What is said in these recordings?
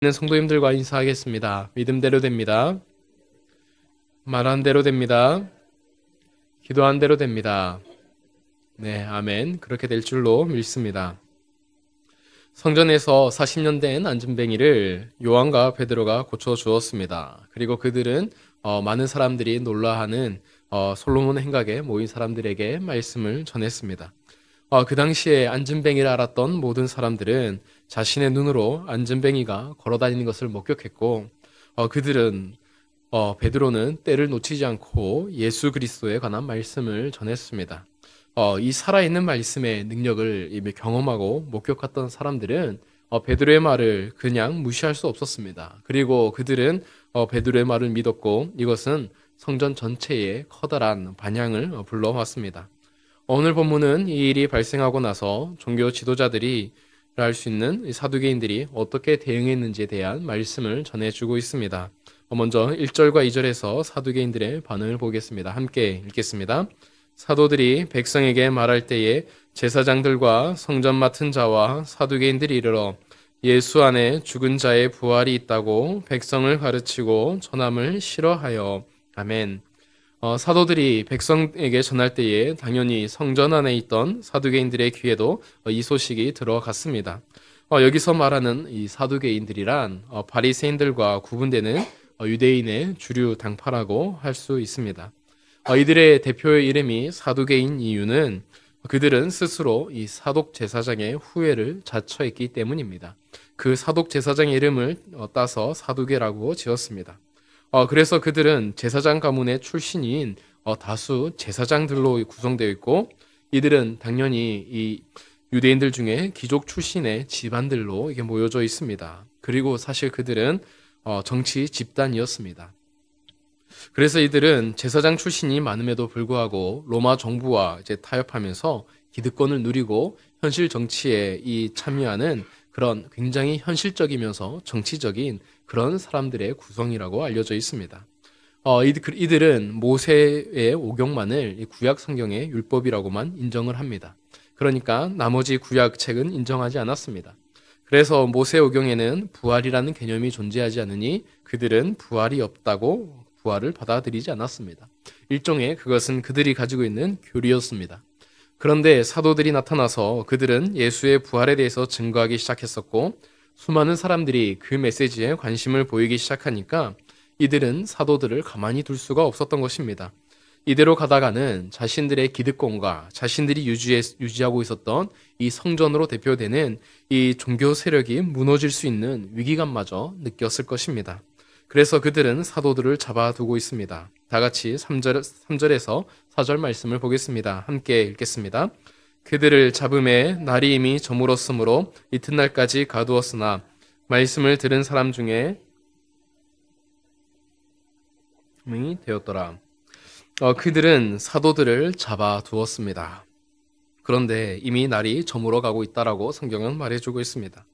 있는 성도님들과 인사하겠습니다. 믿음대로 됩니다. 말한 대로 됩니다. 기도한 대로 됩니다. 네, 아멘. 그렇게 될 줄로 믿습니다. 성전에서 40년 된 안전뱅이를 요한과 베드로가 고쳐주었습니다. 그리고 그들은 많은 사람들이 놀라하는 솔로몬 행각에 모인 사람들에게 말씀을 전했습니다. 그 당시에 안전뱅이를 알았던 모든 사람들은 자신의 눈으로 안전뱅이가 걸어다니는 것을 목격했고, 그들은 베드로는 때를 놓치지 않고 예수 그리스도에 관한 말씀을 전했습니다. 이 살아있는 말씀의 능력을 이미 경험하고 목격했던 사람들은 베드로의 말을 그냥 무시할 수 없었습니다. 그리고 그들은 베드로의 말을 믿었고 이것은 성전 전체에 커다란 반향을 불러왔습니다. 오늘 본문은 이 일이 발생하고 나서 종교 지도자들이 할 수 있는 사두개인들이 어떻게 대응했는지에 대한 말씀을 전해주고 있습니다. 먼저 1절과 2절에서 사두개인들의 반응을 보겠습니다. 함께 읽겠습니다. 사도들이 백성에게 말할 때에 제사장들과 성전 맡은 자와 사두개인들이 이르러 예수 안에 죽은 자의 부활이 있다고 백성을 가르치고 전함을 싫어하여. 아멘. 사도들이 백성에게 전할 때에 당연히 성전 안에 있던 사두개인들의 귀에도 이 소식이 들어갔습니다. 여기서 말하는 이 사두개인들이란 바리새인들과 구분되는 유대인의 주류 당파라고 할 수 있습니다. 이들의 대표의 이름이 사두개인 이유는 그들은 스스로 이 사독 제사장의 후예를 자처했기 때문입니다. 그 사독 제사장의 이름을 따서 사두개라고 지었습니다. 그래서 그들은 제사장 가문의 출신인 다수 제사장들로 구성되어 있고 이들은 당연히 이 유대인들 중에 귀족 출신의 집안들로 이게 모여져 있습니다. 그리고 사실 그들은 정치 집단이었습니다. 그래서 이들은 제사장 출신이 많음에도 불구하고 로마 정부와 이제 타협하면서 기득권을 누리고 현실 정치에 참여하는 그런 굉장히 현실적이면서 정치적인 그런 사람들의 구성이라고 알려져 있습니다. 이들은 모세의 오경만을 구약 성경의 율법이라고만 인정을 합니다. 그러니까 나머지 구약 책은 인정하지 않았습니다. 그래서 모세 오경에는 부활이라는 개념이 존재하지 않으니 그들은 부활이 없다고 부활을 받아들이지 않았습니다. 일종의 그것은 그들이 가지고 있는 교리였습니다. 그런데 사도들이 나타나서 그들은 예수의 부활에 대해서 증거하기 시작했었고 수많은 사람들이 그 메시지에 관심을 보이기 시작하니까 이들은 사도들을 가만히 둘 수가 없었던 것입니다. 이대로 가다가는 자신들의 기득권과 자신들이 유지하고 있었던 이 성전으로 대표되는 이 종교 세력이 무너질 수 있는 위기감마저 느꼈을 것입니다. 그래서 그들은 사도들을 잡아두고 있습니다. 다 같이 3절에서 4절 말씀을 보겠습니다. 함께 읽겠습니다. 그들을 잡음에 날이 이미 저물었으므로 이튿날까지 가두었으나 말씀을 들은 사람 중에 이 되었더라. 그들은 사도들을 잡아두었습니다. 그런데 이미 날이 저물어 가고 있다라고 성경은 말해주고 있습니다.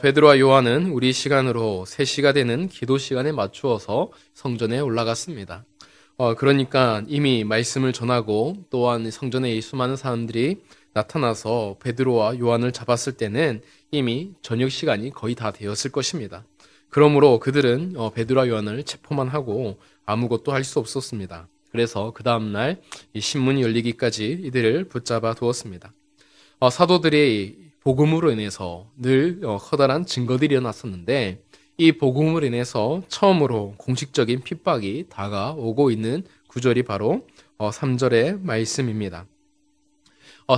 베드로와 요한은 우리 시간으로 3시가 되는 기도 시간에 맞추어서 성전에 올라갔습니다. 그러니까 이미 말씀을 전하고 또한 성전에 이 수많은 사람들이 나타나서 베드로와 요한을 잡았을 때는 이미 저녁 시간이 거의 다 되었을 것입니다. 그러므로 그들은 베드로와 요한을 체포만 하고 아무것도 할 수 없었습니다. 그래서 그 다음날 이 신문이 열리기까지 이들을 붙잡아 두었습니다. 사도들이 복음으로 인해서 늘 커다란 증거들이 일어났었는데 이 복음으로 인해서 처음으로 공식적인 핍박이 다가오고 있는 구절이 바로 3절의 말씀입니다.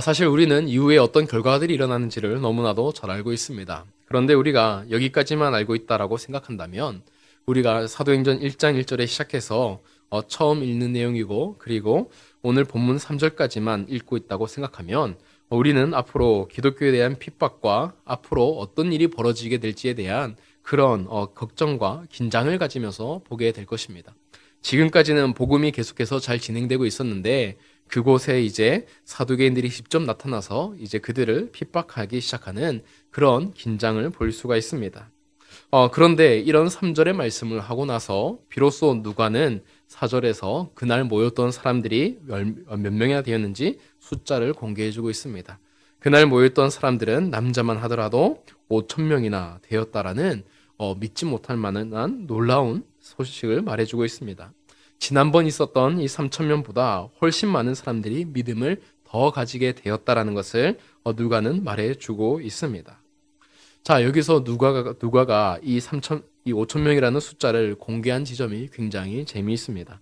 사실 우리는 이후에 어떤 결과들이 일어나는지를 너무나도 잘 알고 있습니다. 그런데 우리가 여기까지만 알고 있다라고 생각한다면 우리가 사도행전 1장 1절에 시작해서 처음 읽는 내용이고 그리고 오늘 본문 3절까지만 읽고 있다고 생각하면 우리는 앞으로 기독교에 대한 핍박과 앞으로 어떤 일이 벌어지게 될지에 대한 그런 걱정과 긴장을 가지면서 보게 될 것입니다. 지금까지는 복음이 계속해서 잘 진행되고 있었는데 그곳에 이제 사두개인들이 직접 나타나서 이제 그들을 핍박하기 시작하는 그런 긴장을 볼 수가 있습니다. 그런데 이런 3절의 말씀을 하고 나서 비로소 누가는 4절에서 그날 모였던 사람들이 몇 명이나 되었는지 숫자를 공개해주고 있습니다. 그날 모였던 사람들은 남자만 하더라도 5천 명이나 되었다라는 믿지 못할 만한 놀라운 소식을 말해주고 있습니다. 지난번 있었던 이 3천 명보다 훨씬 많은 사람들이 믿음을 더 가지게 되었다라는 것을 누가는 말해주고 있습니다. 자, 여기서 누가가 이 5천 명이라는 숫자를 공개한 지점이 굉장히 재미있습니다.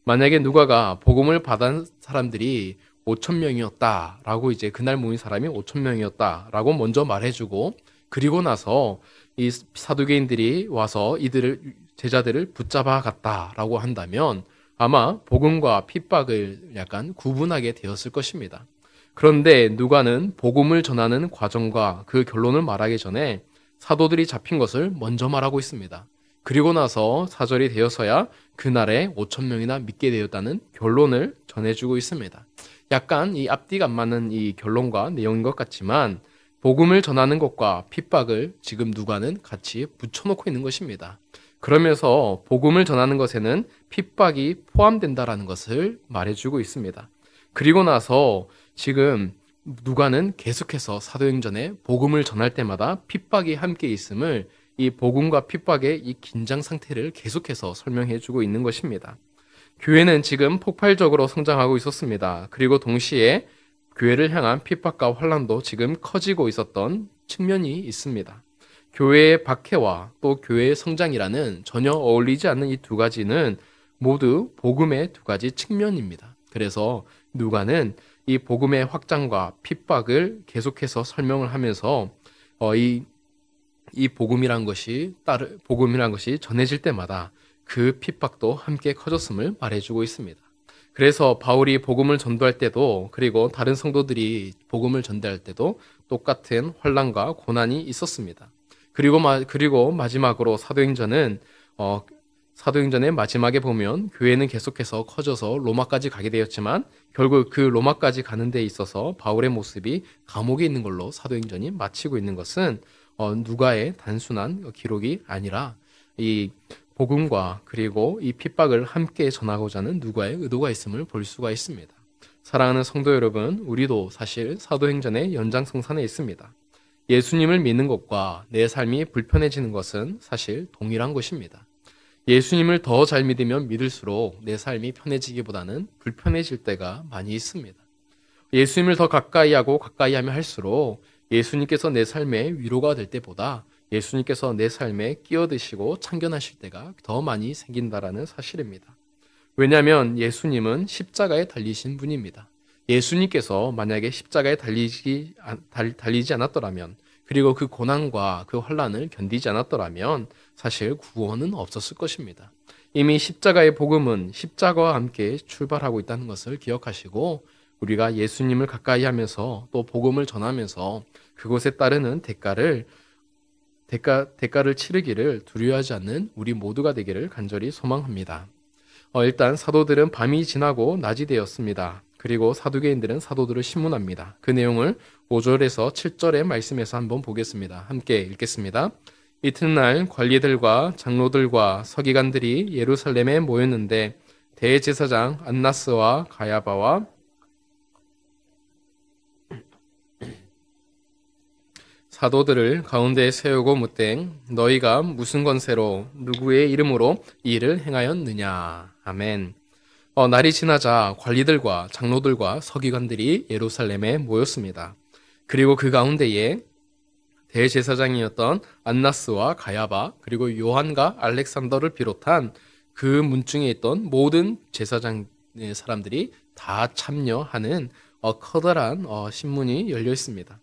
만약에 누가가 복음을 받은 사람들이 5천 명이었다라고 이제 그날 모인 사람이 5천 명이었다라고 먼저 말해주고 그리고 나서 이 사두개인들이 와서 제자들을 붙잡아 갔다라고 한다면 아마 복음과 핍박을 약간 구분하게 되었을 것입니다. 그런데 누가는 복음을 전하는 과정과 그 결론을 말하기 전에 사도들이 잡힌 것을 먼저 말하고 있습니다. 그리고 나서 4절이 되어서야 그날에 5천 명이나 믿게 되었다는 결론을 전해주고 있습니다. 약간 이 앞뒤가 안 맞는 이 결론과 내용인 것 같지만 복음을 전하는 것과 핍박을 지금 누가는 같이 붙여놓고 있는 것입니다. 그러면서 복음을 전하는 것에는 핍박이 포함된다라는 것을 말해주고 있습니다. 그리고 나서 지금 누가는 계속해서 사도행전에 복음을 전할 때마다 핍박이 함께 있음을 이 복음과 핍박의 이 긴장 상태를 계속해서 설명해주고 있는 것입니다. 교회는 지금 폭발적으로 성장하고 있었습니다. 그리고 동시에 교회를 향한 핍박과 환란도 지금 커지고 있었던 측면이 있습니다. 교회의 박해와 또 교회의 성장이라는 전혀 어울리지 않는 이 두 가지는 모두 복음의 두 가지 측면입니다. 그래서 누가는 이 복음의 확장과 핍박을 계속해서 설명을 하면서 이 복음이란 것이 전해질 때마다 그 핍박도 함께 커졌음을 말해주고 있습니다. 그래서 바울이 복음을 전도할 때도 그리고 다른 성도들이 복음을 전달할 때도 똑같은 환난과 고난이 있었습니다. 그리고 마지막으로 사도행전의 마지막에 보면 교회는 계속해서 커져서 로마까지 가게 되었지만 결국 그 로마까지 가는 데 있어서 바울의 모습이 감옥에 있는 걸로 사도행전이 마치고 있는 것은 누가의 단순한 기록이 아니라 이 복음과 그리고 이 핍박을 함께 전하고자 하는 누가의 의도가 있음을 볼 수가 있습니다. 사랑하는 성도 여러분, 우리도 사실 사도행전의 연장성산에 있습니다. 예수님을 믿는 것과 내 삶이 불편해지는 것은 사실 동일한 것입니다. 예수님을 더 잘 믿으면 믿을수록 내 삶이 편해지기보다는 불편해질 때가 많이 있습니다. 예수님을 더 가까이 하면 할수록 예수님께서 내 삶에 위로가 될 때보다 예수님께서 내 삶에 끼어드시고 참견하실 때가 더 많이 생긴다라는 사실입니다. 왜냐하면 예수님은 십자가에 달리신 분입니다. 예수님께서 만약에 십자가에 달리지 않았더라면 그리고 그 고난과 그 환난을 견디지 않았더라면 사실 구원은 없었을 것입니다. 이미 십자가의 복음은 십자가와 함께 출발하고 있다는 것을 기억하시고 우리가 예수님을 가까이 하면서 또 복음을 전하면서 그것에 따르는 대가를 치르기를 두려워하지 않는 우리 모두가 되기를 간절히 소망합니다. 일단 사도들은 밤이 지나고 낮이 되었습니다. 그리고 사두개인들은 사도들을 신문합니다. 그 내용을 5절에서 7절의 말씀에서 한번 보겠습니다. 함께 읽겠습니다. 이튿날 관리들과 장로들과 서기관들이 예루살렘에 모였는데 대제사장 안나스와 가야바와 사도들을 가운데에 세우고 묻되 너희가 무슨 권세로 누구의 이름으로 이 일을 행하였느냐. 아멘. 날이 지나자 관리들과 장로들과 서기관들이 예루살렘에 모였습니다. 그리고 그 가운데에 대제사장이었던 안나스와 가야바 그리고 요한과 알렉산더를 비롯한 그 문중에 있던 모든 제사장의 사람들이 다 참여하는 커다란 신문이 열려 있습니다.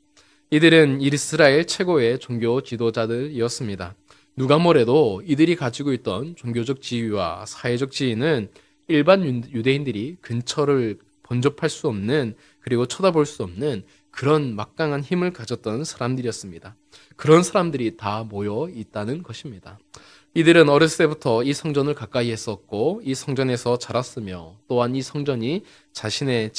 이들은 이스라엘 최고의 종교 지도자들이었습니다. 누가 뭐래도 이들이 가지고 있던 종교적 지위와 사회적 지위는 일반 유대인들이 근처를 번접할 수 없는 그리고 쳐다볼 수 없는 그런 막강한 힘을 가졌던 사람들이었습니다. 그런 사람들이 다 모여 있다는 것입니다. 이들은 어렸을 때부터 이 성전을 가까이 했었고 이 성전에서 자랐으며 또한 이 성전이 자신의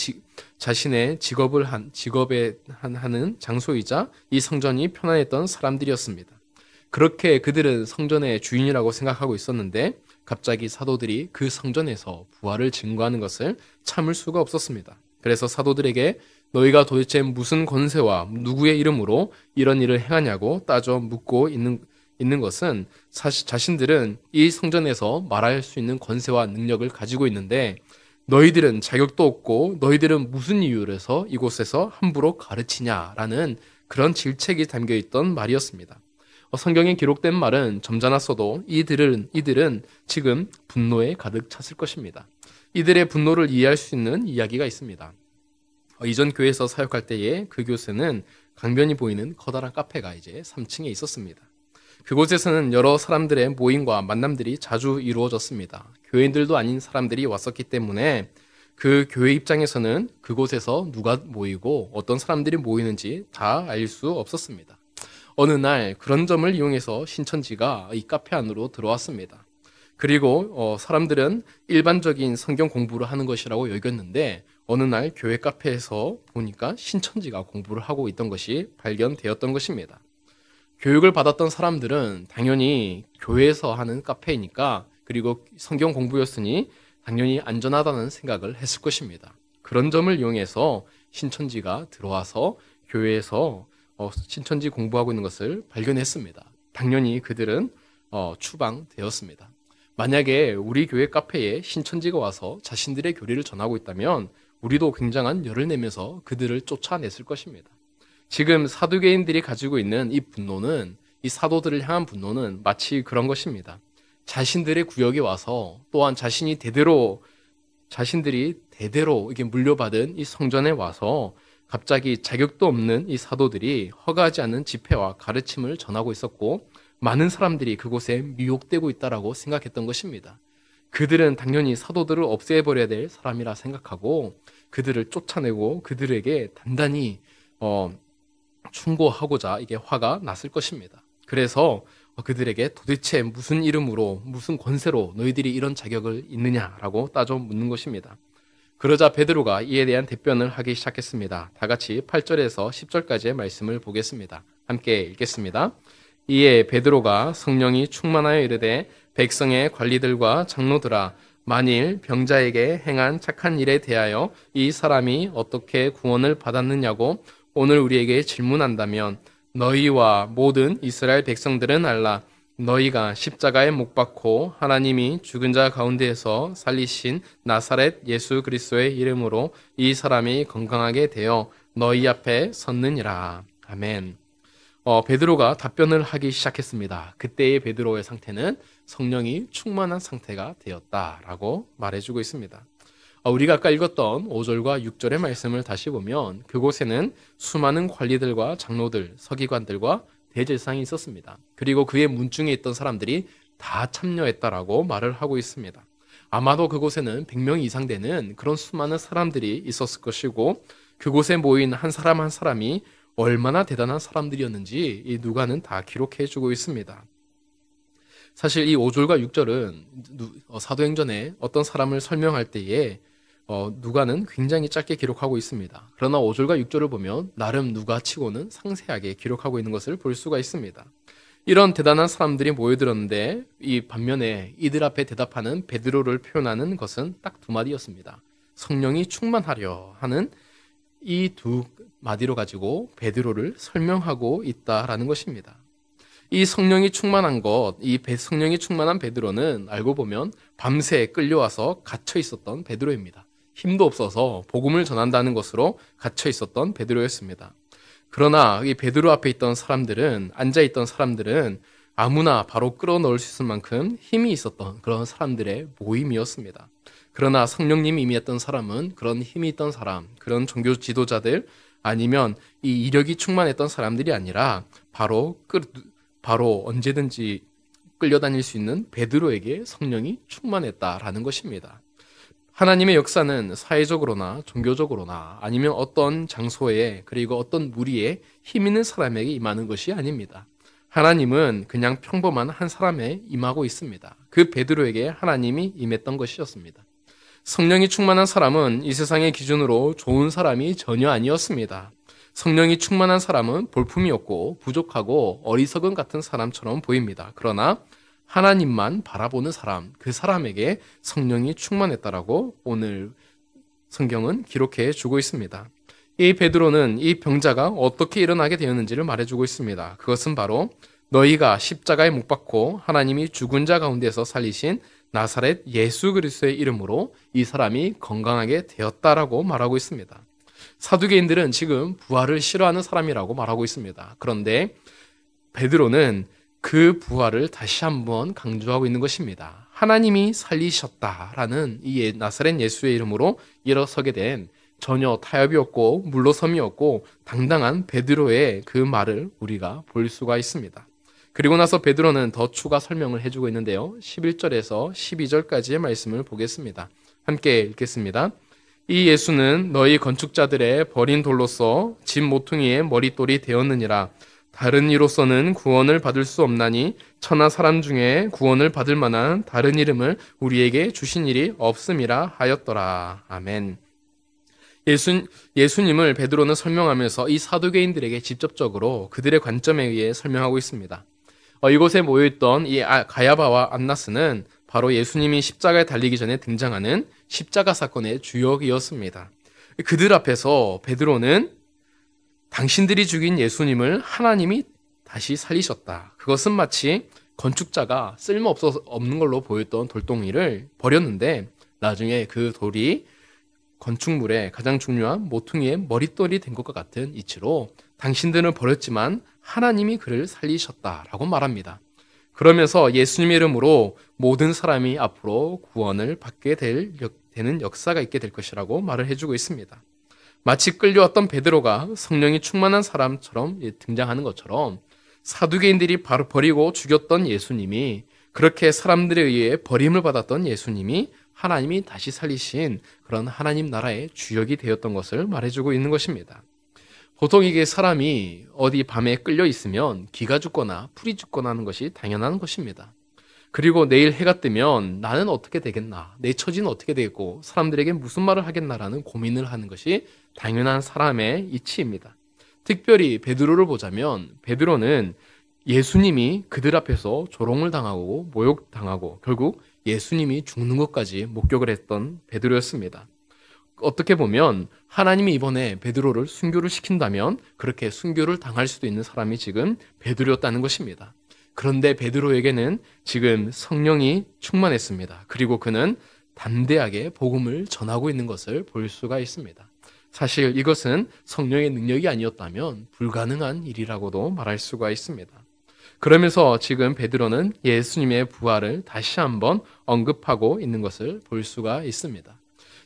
직업에 하는 장소이자 이 성전이 편안했던 사람들이었습니다. 그렇게 그들은 성전의 주인이라고 생각하고 있었는데 갑자기 사도들이 그 성전에서 부활을 증거하는 것을 참을 수가 없었습니다. 그래서 사도들에게 너희가 도대체 무슨 권세와 누구의 이름으로 이런 일을 행하냐고 따져 묻고 있는 있는 것은 사실 자신들은 이 성전에서 말할 수 있는 권세와 능력을 가지고 있는데 너희들은 자격도 없고 너희들은 무슨 이유로 해서 이곳에서 함부로 가르치냐라는 그런 질책이 담겨 있던 말이었습니다. 성경에 기록된 말은 점잖았어도 이들은 지금 분노에 가득 찼을 것입니다. 이들의 분노를 이해할 수 있는 이야기가 있습니다. 이전 교회에서 사역할 때에 그 교회는 강변이 보이는 커다란 카페가 이제 3층에 있었습니다. 그곳에서는 여러 사람들의 모임과 만남들이 자주 이루어졌습니다. 교인들도 아닌 사람들이 왔었기 때문에 그 교회 입장에서는 그곳에서 누가 모이고 어떤 사람들이 모이는지 다 알 수 없었습니다. 어느 날 그런 점을 이용해서 신천지가 이 카페 안으로 들어왔습니다. 그리고 사람들은 일반적인 성경 공부를 하는 것이라고 여겼는데 어느 날 교회 카페에서 보니까 신천지가 공부를 하고 있던 것이 발견되었던 것입니다. 교육을 받았던 사람들은 당연히 교회에서 하는 카페이니까 그리고 성경 공부였으니 당연히 안전하다는 생각을 했을 것입니다. 그런 점을 이용해서 신천지가 들어와서 교회에서 신천지 공부하고 있는 것을 발견했습니다. 당연히 그들은 추방되었습니다. 만약에 우리 교회 카페에 신천지가 와서 자신들의 교리를 전하고 있다면 우리도 굉장한 열을 내면서 그들을 쫓아냈을 것입니다. 지금 사두개인들이 가지고 있는 이 분노는, 이 사도들을 향한 분노는 마치 그런 것입니다. 자신들의 구역에 와서 또한 자신들이 대대로 이게 물려받은 이 성전에 와서 갑자기 자격도 없는 이 사도들이 허가하지 않는 집회와 가르침을 전하고 있었고 많은 사람들이 그곳에 미혹되고 있다라고 생각했던 것입니다. 그들은 당연히 사도들을 없애버려야 될 사람이라 생각하고 그들을 쫓아내고 그들에게 단단히 충고하고자 이게 화가 났을 것입니다. 그래서 그들에게 도대체 무슨 이름으로 무슨 권세로 너희들이 이런 자격을 있느냐라고 따져 묻는 것입니다. 그러자 베드로가 이에 대한 대변을 하기 시작했습니다. 다 같이 8절에서 10절까지의 말씀을 보겠습니다. 함께 읽겠습니다. 이에 베드로가 성령이 충만하여 이르되 백성의 관리들과 장로들아 만일 병자에게 행한 착한 일에 대하여 이 사람이 어떻게 구원을 받았느냐고 오늘 우리에게 질문한다면 너희와 모든 이스라엘 백성들은 알라. 너희가 십자가에 못 박고 하나님이 죽은 자 가운데에서 살리신 나사렛 예수 그리스도의 이름으로 이 사람이 건강하게 되어 너희 앞에 섰느니라. 아멘. 베드로가 답변을 하기 시작했습니다. 그때의 베드로의 상태는 성령이 충만한 상태가 되었다라고 말해주고 있습니다. 우리가 아까 읽었던 5절과 6절의 말씀을 다시 보면 그곳에는 수많은 관리들과 장로들, 서기관들과 대제사장이 있었습니다. 그리고 그의 문중에 있던 사람들이 다 참여했다라고 말을 하고 있습니다. 아마도 그곳에는 100명 이상 되는 그런 수많은 사람들이 있었을 것이고 그곳에 모인 한 사람 한 사람이 얼마나 대단한 사람들이었는지 이 누가는 다 기록해주고 있습니다. 사실 이 5절과 6절은 사도행전에 어떤 사람을 설명할 때에 누가는 굉장히 짧게 기록하고 있습니다. 그러나 5절과 6절을 보면 나름 누가 치고는 상세하게 기록하고 있는 것을 볼 수가 있습니다. 이런 대단한 사람들이 모여들었는데 이 반면에 이들 앞에 대답하는 베드로를 표현하는 것은 딱 두 마디였습니다. 성령이 충만하려 하는 이 두 마디로 가지고 베드로를 설명하고 있다라는 것입니다. 이 성령이 충만한 것, 이 성령이 충만한 베드로는 알고 보면 밤새 끌려와서 갇혀 있었던 베드로입니다. 힘도 없어서 복음을 전한다는 것으로 갇혀 있었던 베드로였습니다. 그러나 이 베드로 앞에 있던 사람들은, 앉아있던 사람들은 아무나 바로 끌어넣을 수 있을 만큼 힘이 있었던 그런 사람들의 모임이었습니다. 그러나 성령님이 임했던 사람은 그런 힘이 있던 사람, 그런 종교 지도자들 아니면 이 이력이 충만했던 사람들이 아니라 바로 언제든지 끌려다닐 수 있는 베드로에게 성령이 충만했다라는 것입니다. 하나님의 역사는 사회적으로나 종교적으로나 아니면 어떤 장소에 그리고 어떤 무리에 힘 있는 사람에게 임하는 것이 아닙니다. 하나님은 그냥 평범한 한 사람에 임하고 있습니다. 그 베드로에게 하나님이 임했던 것이었습니다. 성령이 충만한 사람은 이 세상의 기준으로 좋은 사람이 전혀 아니었습니다. 성령이 충만한 사람은 볼품이었고 부족하고 어리석은 같은 사람처럼 보입니다. 그러나 하나님만 바라보는 사람, 그 사람에게 성령이 충만했다라고 오늘 성경은 기록해 주고 있습니다. 이 베드로는 이 병자가 어떻게 일어나게 되었는지를 말해주고 있습니다. 그것은 바로 너희가 십자가에 못 박고 하나님이 죽은 자 가운데서 살리신 나사렛 예수 그리스도의 이름으로 이 사람이 건강하게 되었다라고 말하고 있습니다. 사두개인들은 지금 부활을 싫어하는 사람이라고 말하고 있습니다. 그런데 베드로는 그 부활을 다시 한번 강조하고 있는 것입니다. 하나님이 살리셨다라는 이 나사렛 예수의 이름으로 일어서게 된 전혀 타협이 없고 물러섬이 없고 당당한 베드로의 그 말을 우리가 볼 수가 있습니다. 그리고 나서 베드로는 더 추가 설명을 해주고 있는데요. 11절에서 12절까지의 말씀을 보겠습니다. 함께 읽겠습니다. 이 예수는 너희 건축자들의 버린 돌로서 집 모퉁이의 머릿돌이 되었느니라. 다른 이로서는 구원을 받을 수 없나니 천하 사람 중에 구원을 받을 만한 다른 이름을 우리에게 주신 일이 없음이라 하였더라. 아멘. 예수님을 베드로는 설명하면서 이 사두개인들에게 직접적으로 그들의 관점에 의해 설명하고 있습니다. 이곳에 모여있던 이 가야바와 안나스는 바로 예수님이 십자가에 달리기 전에 등장하는 십자가 사건의 주역이었습니다. 그들 앞에서 베드로는 당신들이 죽인 예수님을 하나님이 다시 살리셨다. 그것은 마치 건축자가 쓸모없는 걸로 보였던 돌덩이를 버렸는데 나중에 그 돌이 건축물의 가장 중요한 모퉁이의 머릿돌이 된 것과 같은 이치로 당신들은 버렸지만 하나님이 그를 살리셨다라고 말합니다. 그러면서 예수님의 이름으로 모든 사람이 앞으로 구원을 받게 되는 역사가 있게 될 것이라고 말을 해주고 있습니다. 마치 끌려왔던 베드로가 성령이 충만한 사람처럼 등장하는 것처럼 사두개인들이 바로 버리고 죽였던 예수님이 그렇게 사람들에 의해 버림을 받았던 예수님이 하나님이 다시 살리신 그런 하나님 나라의 주역이 되었던 것을 말해주고 있는 것입니다. 보통 이게 사람이 어디 밤에 끌려 있으면 기가 죽거나 풀이 죽거나 하는 것이 당연한 것입니다. 그리고 내일 해가 뜨면 나는 어떻게 되겠나, 내 처지는 어떻게 되겠고 사람들에게 무슨 말을 하겠나라는 고민을 하는 것이 당연한 사람의 이치입니다. 특별히 베드로를 보자면 베드로는 예수님이 그들 앞에서 조롱을 당하고 모욕당하고 결국 예수님이 죽는 것까지 목격을 했던 베드로였습니다. 어떻게 보면 하나님이 이번에 베드로를 순교를 시킨다면 그렇게 순교를 당할 수도 있는 사람이 지금 베드로였다는 것입니다. 그런데 베드로에게는 지금 성령이 충만했습니다. 그리고 그는 담대하게 복음을 전하고 있는 것을 볼 수가 있습니다. 사실 이것은 성령의 능력이 아니었다면 불가능한 일이라고도 말할 수가 있습니다. 그러면서 지금 베드로는 예수님의 부활을 다시 한번 언급하고 있는 것을 볼 수가 있습니다.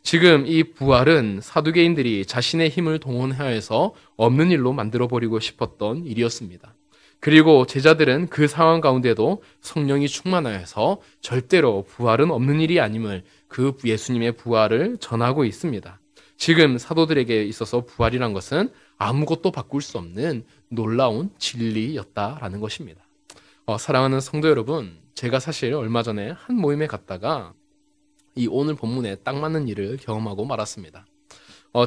지금 이 부활은 사두개인들이 자신의 힘을 동원하여서 없는 일로 만들어버리고 싶었던 일이었습니다. 그리고 제자들은 그 상황 가운데도 성령이 충만하여서 절대로 부활은 없는 일이 아님을 그 예수님의 부활을 전하고 있습니다. 지금 사도들에게 있어서 부활이란 것은 아무것도 바꿀 수 없는 놀라운 진리였다라는 것입니다. 사랑하는 성도 여러분, 제가 사실 얼마 전에 한 모임에 갔다가 이 오늘 본문에 딱 맞는 일을 경험하고 말았습니다.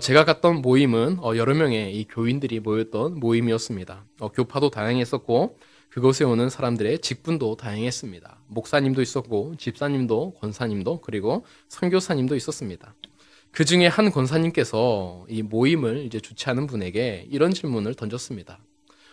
제가 갔던 모임은 여러 명의 이 교인들이 모였던 모임이었습니다. 교파도 다양했었고 그곳에 오는 사람들의 직분도 다양했습니다. 목사님도 있었고 집사님도 권사님도 그리고 선교사님도 있었습니다. 그 중에 한 권사님께서 이 모임을 이제 주최하는 분에게 이런 질문을 던졌습니다.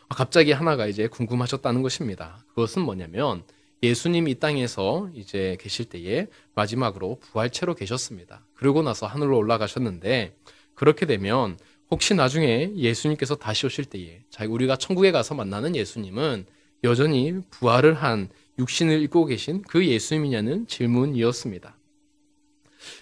갑자기 하나가 이제 궁금하셨다는 것입니다. 그것은 뭐냐면 예수님이 이 땅에서 이제 계실 때에 마지막으로 부활체로 계셨습니다. 그러고 나서 하늘로 올라가셨는데 그렇게 되면 혹시 나중에 예수님께서 다시 오실 때에 우리가 천국에 가서 만나는 예수님은 여전히 부활을 한 육신을 입고 계신 그 예수님이냐는 질문이었습니다.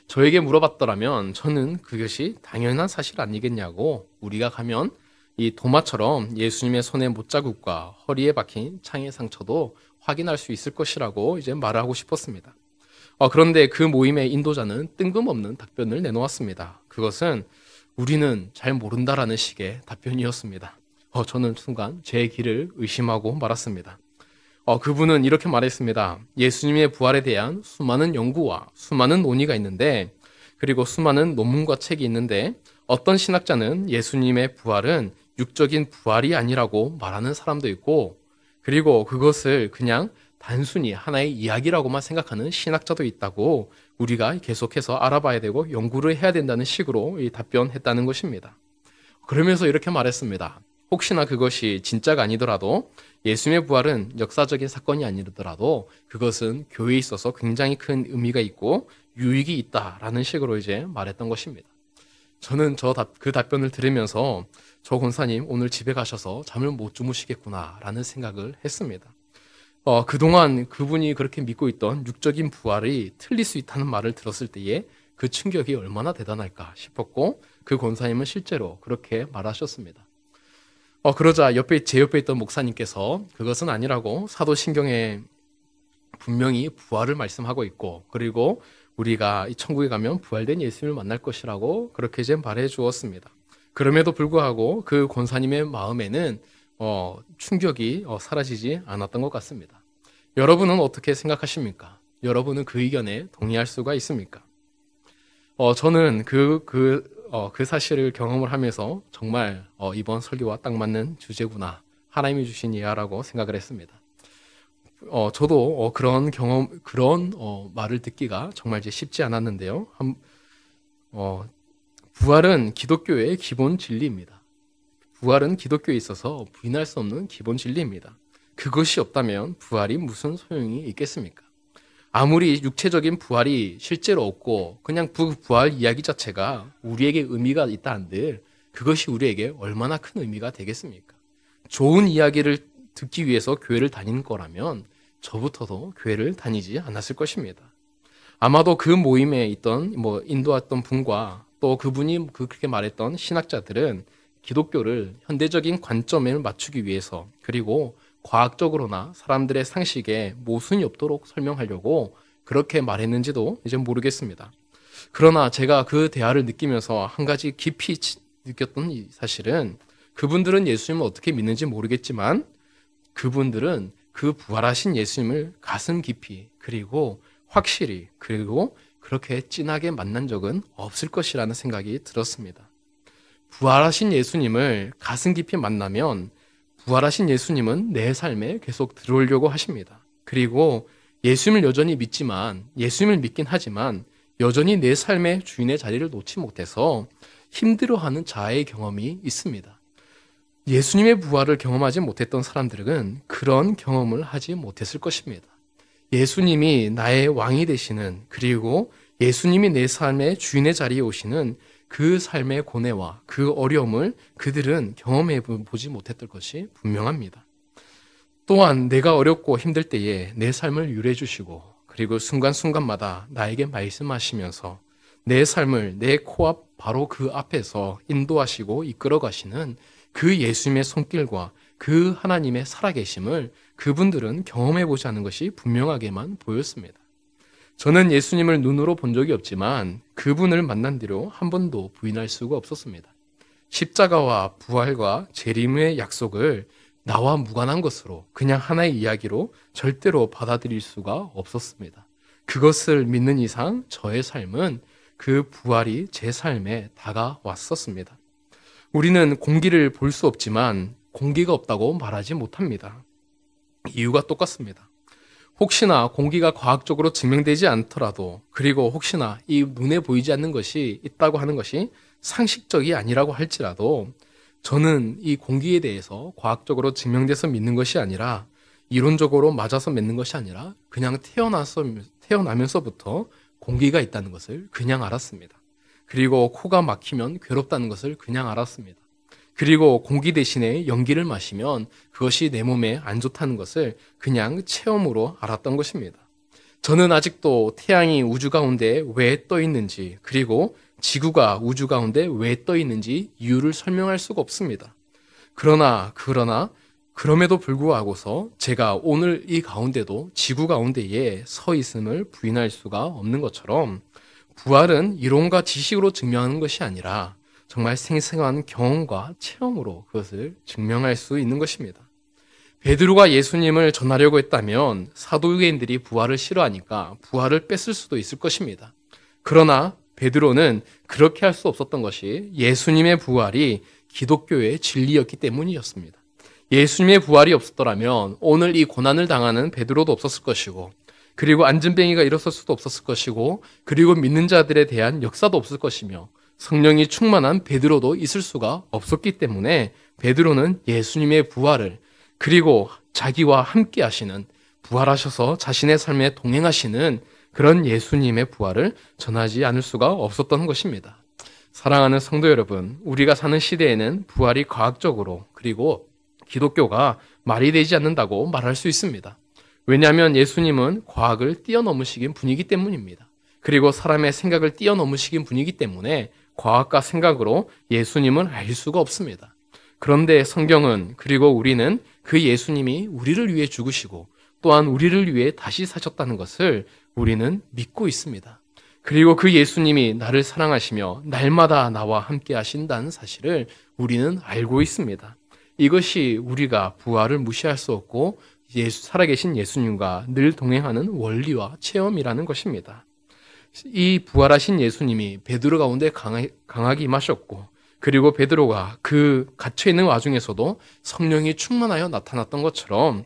저에게 물어봤더라면 저는 그것이 당연한 사실 아니겠냐고, 우리가 가면 이 도마처럼 예수님의 손의 못자국과 허리에 박힌 창의 상처도 확인할 수 있을 것이라고 이제 말을 하고 싶었습니다. 그런데 그 모임의 인도자는 뜬금없는 답변을 내놓았습니다. 그것은 우리는 잘 모른다라는 식의 답변이었습니다. 저는 순간 제 길을 의심하고 말았습니다. 그분은 이렇게 말했습니다. 예수님의 부활에 대한 수많은 연구와 수많은 논의가 있는데, 그리고 수많은 논문과 책이 있는데 어떤 신학자는 예수님의 부활은 육적인 부활이 아니라고 말하는 사람도 있고, 그리고 그것을 그냥 단순히 하나의 이야기라고만 생각하는 신학자도 있다고 우리가 계속해서 알아봐야 되고 연구를 해야 된다는 식으로 답변했다는 것입니다. 그러면서 이렇게 말했습니다. 혹시나 그것이 진짜가 아니더라도 예수님의 부활은 역사적인 사건이 아니더라도 그것은 교회에 있어서 굉장히 큰 의미가 있고 유익이 있다라는 식으로 이제 말했던 것입니다. 저는 그 답변을 들으면서 저 권사님 오늘 집에 가셔서 잠을 못 주무시겠구나라는 생각을 했습니다. 그동안 그분이 그렇게 믿고 있던 육적인 부활이 틀릴 수 있다는 말을 들었을 때에 그 충격이 얼마나 대단할까 싶었고 그 권사님은 실제로 그렇게 말하셨습니다. 그러자 제 옆에 있던 목사님께서 그것은 아니라고 사도신경에 분명히 부활을 말씀하고 있고 그리고 우리가 이 천국에 가면 부활된 예수님을 만날 것이라고 그렇게 이제 말해 주었습니다. 그럼에도 불구하고 그 권사님의 마음에는 충격이 사라지지 않았던 것 같습니다. 여러분은 어떻게 생각하십니까? 여러분은 그 의견에 동의할 수가 있습니까? 저는 그 사실을 경험을 하면서 정말 이번 설교와 딱 맞는 주제구나. 하나님이 주신 예화라고 생각을 했습니다. 저도 그런 말을 듣기가 정말 이제 쉽지 않았는데요. 부활은 기독교의 기본 진리입니다. 부활은 기독교에 있어서 부인할 수 없는 기본 진리입니다. 그것이 없다면 부활이 무슨 소용이 있겠습니까? 아무리 육체적인 부활이 실제로 없고 그냥 부활 이야기 자체가 우리에게 의미가 있다 한들 그것이 우리에게 얼마나 큰 의미가 되겠습니까? 좋은 이야기를 듣기 위해서 교회를 다니는 거라면 저부터도 교회를 다니지 않았을 것입니다. 아마도 그 모임에 있던 인도했던 분과 또 그분이 그렇게 말했던 신학자들은 기독교를 현대적인 관점에 맞추기 위해서 그리고 과학적으로나 사람들의 상식에 모순이 없도록 설명하려고 그렇게 말했는지도 이제 모르겠습니다. 그러나 제가 그 대화를 느끼면서 한 가지 깊이 느꼈던 이 사실은 그분들은 예수님을 어떻게 믿는지 모르겠지만 그분들은 그 부활하신 예수님을 가슴 깊이 그리고 확실히 그리고 그렇게 진하게 만난 적은 없을 것이라는 생각이 들었습니다. 부활하신 예수님을 가슴 깊이 만나면 부활하신 예수님은 내 삶에 계속 들어오려고 하십니다. 그리고 예수님을 여전히 믿지만 예수님을 믿긴 하지만 여전히 내 삶의 주인의 자리를 놓지 못해서 힘들어하는 자아의 경험이 있습니다. 예수님의 부활을 경험하지 못했던 사람들은 그런 경험을 하지 못했을 것입니다. 예수님이 나의 왕이 되시는 그리고 예수님이 내 삶의 주인의 자리에 오시는 그 삶의 고뇌와 그 어려움을 그들은 경험해 보지 못했던 것이 분명합니다. 또한 내가 어렵고 힘들 때에 내 삶을 유래해 주시고 그리고 순간순간마다 나에게 말씀하시면서 내 삶을 내 코앞 바로 그 앞에서 인도하시고 이끌어 가시는 그 예수님의 손길과 그 하나님의 살아계심을 그분들은 경험해 보지 않은 것이 분명하게만 보였습니다. 저는 예수님을 눈으로 본 적이 없지만 그분을 만난 뒤로 한 번도 부인할 수가 없었습니다. 십자가와 부활과 재림의 약속을 나와 무관한 것으로 그냥 하나의 이야기로 절대로 받아들일 수가 없었습니다. 그것을 믿는 이상 저의 삶은 그 부활이 제 삶에 다가왔었습니다. 우리는 공기를 볼 수 없지만 공기가 없다고 말하지 못합니다. 이유가 똑같습니다. 혹시나 공기가 과학적으로 증명되지 않더라도 그리고 혹시나 이 눈에 보이지 않는 것이 있다고 하는 것이 상식적이 아니라고 할지라도 저는 이 공기에 대해서 과학적으로 증명돼서 믿는 것이 아니라 이론적으로 맞아서 믿는 것이 아니라 그냥 태어나면서부터 공기가 있다는 것을 그냥 알았습니다. 그리고 코가 막히면 괴롭다는 것을 그냥 알았습니다. 그리고 공기 대신에 연기를 마시면 그것이 내 몸에 안 좋다는 것을 그냥 체험으로 알았던 것입니다. 저는 아직도 태양이 우주 가운데 왜 떠 있는지 그리고 지구가 우주 가운데 왜 떠 있는지 이유를 설명할 수가 없습니다. 그럼에도 불구하고서 제가 오늘 이 가운데도 지구 가운데에 서 있음을 부인할 수가 없는 것처럼 부활은 이론과 지식으로 증명하는 것이 아니라 정말 생생한 경험과 체험으로 그것을 증명할 수 있는 것입니다. 베드로가 예수님을 전하려고 했다면 사도유대인들이 부활을 싫어하니까 부활을 뺐을 수도 있을 것입니다. 그러나 베드로는 그렇게 할 수 없었던 것이 예수님의 부활이 기독교의 진리였기 때문이었습니다. 예수님의 부활이 없었더라면 오늘 이 고난을 당하는 베드로도 없었을 것이고 그리고 안진뱅이가 일어설 수도 없었을 것이고 그리고 믿는 자들에 대한 역사도 없을 것이며 성령이 충만한 베드로도 있을 수가 없었기 때문에 베드로는 예수님의 부활을 그리고 자기와 함께 하시는, 부활하셔서 자신의 삶에 동행하시는 그런 예수님의 부활을 전하지 않을 수가 없었던 것입니다. 사랑하는 성도 여러분, 우리가 사는 시대에는 부활이 과학적으로 그리고 기독교가 말이 되지 않는다고 말할 수 있습니다. 왜냐하면 예수님은 과학을 뛰어넘으시긴 분이기 때문입니다. 그리고 사람의 생각을 뛰어넘으시긴 분이기 때문에 과학과 생각으로 예수님은 알 수가 없습니다. 그런데 성경은, 그리고 우리는 그 예수님이 우리를 위해 죽으시고 또한 우리를 위해 다시 사셨다는 것을 우리는 믿고 있습니다. 그리고 그 예수님이 나를 사랑하시며 날마다 나와 함께 하신다는 사실을 우리는 알고 있습니다. 이것이 우리가 부활을 무시할 수 없고 살아계신 예수님과 늘 동행하는 원리와 체험이라는 것입니다. 이 부활하신 예수님이 베드로 가운데 강하게 임하셨고, 그리고 베드로가 그 갇혀있는 와중에서도 성령이 충만하여 나타났던 것처럼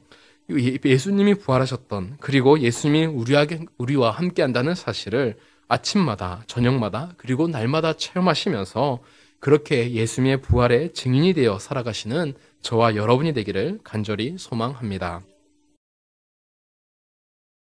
예수님이 부활하셨던, 그리고 예수님이 우리와 함께 한다는 사실을 아침마다, 저녁마다, 그리고 날마다 체험하시면서 그렇게 예수님의 부활의 증인이 되어 살아가시는 저와 여러분이 되기를 간절히 소망합니다.